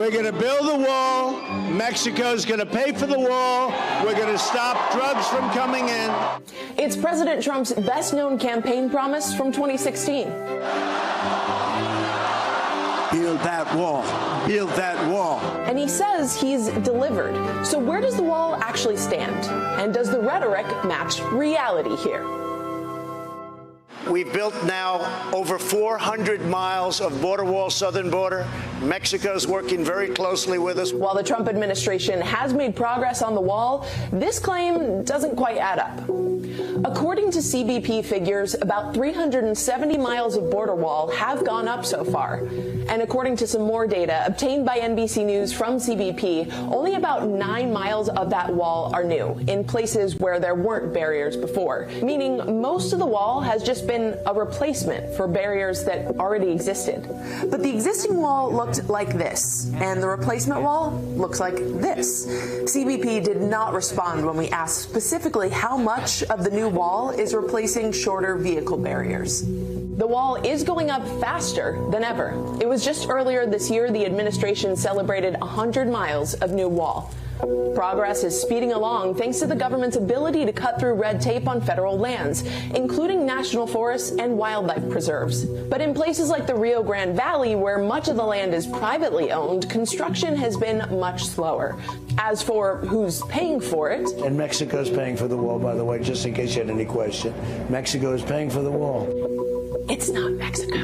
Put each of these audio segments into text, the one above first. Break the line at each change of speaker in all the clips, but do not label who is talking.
We're going to build the wall. Mexico's going to pay for the wall. We're going to stop drugs from coming in.
It's President Trump's best-known campaign promise from 2016.
Build that wall. Build that wall.
And he says he's delivered. So where does the wall actually stand? And does the rhetoric match reality here?
We've built now over 400 miles of border wall, southern border. Mexico's working very closely with us.
While the Trump administration has made progress on the wall, this claim doesn't quite add up. According to CBP figures, about 370 miles of border wall have gone up so far. And according to some more data obtained by NBC News from CBP, only about 9 miles of that wall are new, in places where there weren't barriers before, meaning most of the wall has just been a replacement for barriers that already existed. But the existing wall looked like this, and the replacement wall looks like this. CBP did not respond when we asked specifically how much of the new wall is replacing shorter vehicle barriers. The wall is going up faster than ever. It was just earlier this year the administration celebrated 100 miles of new wall. Progress is speeding along thanks to the government's ability to cut through red tape on federal lands, including national forests and wildlife preserves. But in places like the Rio Grande Valley, where much of the land is privately owned, construction has been much slower. As for who's paying for it...
And Mexico's paying for the wall, by the way, just in case you had any question. Mexico is paying for the wall.
It's not Mexico.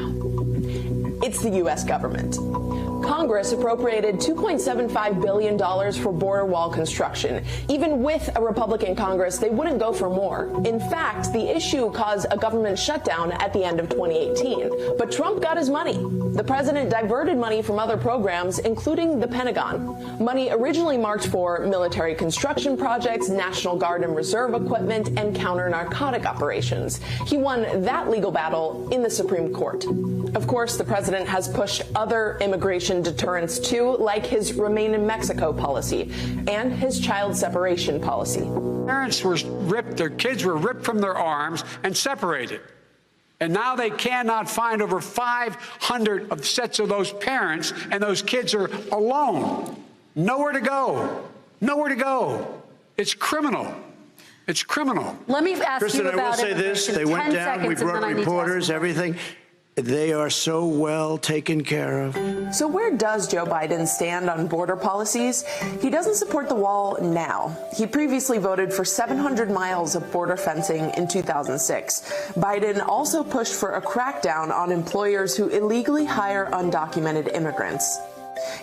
It's the U.S. government. Congress appropriated $2.75 billion for border wall construction. Even with a Republican Congress, they wouldn't go for more. In fact, the issue caused a government shutdown at the end of 2018. But Trump got his money. The president diverted money from other programs, including the Pentagon. Money originally marked for military construction projects, National Guard and Reserve equipment, and counter-narcotic operations. He won that legal battle in the Supreme Court. Of course, the president has pushed other immigration deterrents too, like his Remain in Mexico policy and his child separation policy.
Parents were ripped, their kids were ripped from their arms and separated. And now they cannot find over 500 of sets of those parents, and those kids are alone. Nowhere to go. Nowhere to go. It's criminal. It's criminal.
Let me ask
Kristen,
you about
I will say this. They went down. We brought reporters, everything. They are so well taken care of.
So where does Joe Biden stand on border policies? He doesn't support the wall now. He previously voted for 700 miles of border fencing in 2006. Biden also pushed for a crackdown on employers who illegally hire undocumented immigrants.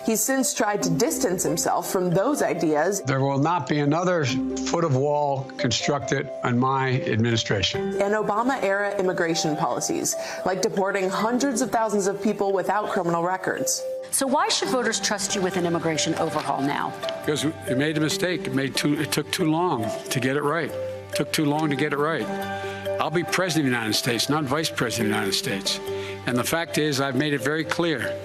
He's since tried to distance himself from those ideas.
There will not be another foot of wall constructed in my administration.
And Obama-era immigration policies, like deporting hundreds of thousands of people without criminal records.
So why should voters trust you with an immigration overhaul now?
Because we made a mistake. It took too long to get it right. It took too long to get it right. I'll be president of the United States, not vice president of the United States. And the fact is, I've made it very clear.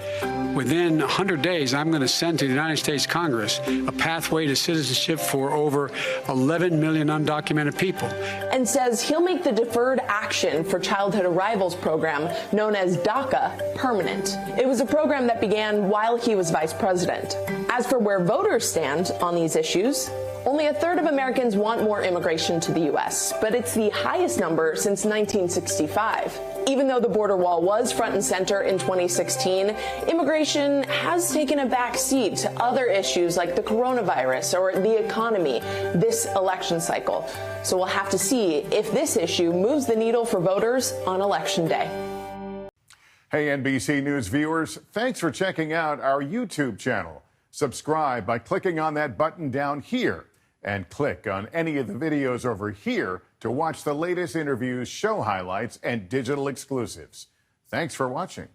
Within 100 days, I'm going to send to the United States Congress a pathway to citizenship for over 11 million undocumented people.
And says he'll make the Deferred Action for Childhood Arrivals program, known as DACA, permanent. It was a program that began while he was vice president. As for where voters stand on these issues, only a third of Americans want more immigration to the U.S., but it's the highest number since 1965. Even though the border wall was front and center in 2016, immigration has taken a back seat to other issues like the coronavirus or the economy this election cycle. So we'll have to see if this issue moves the needle for voters on Election Day.
Hey, NBC News viewers, thanks for checking out our YouTube channel. Subscribe by clicking on that button down here and click on any of the videos over here to watch the latest interviews, show highlights, and digital exclusives. Thanks for watching.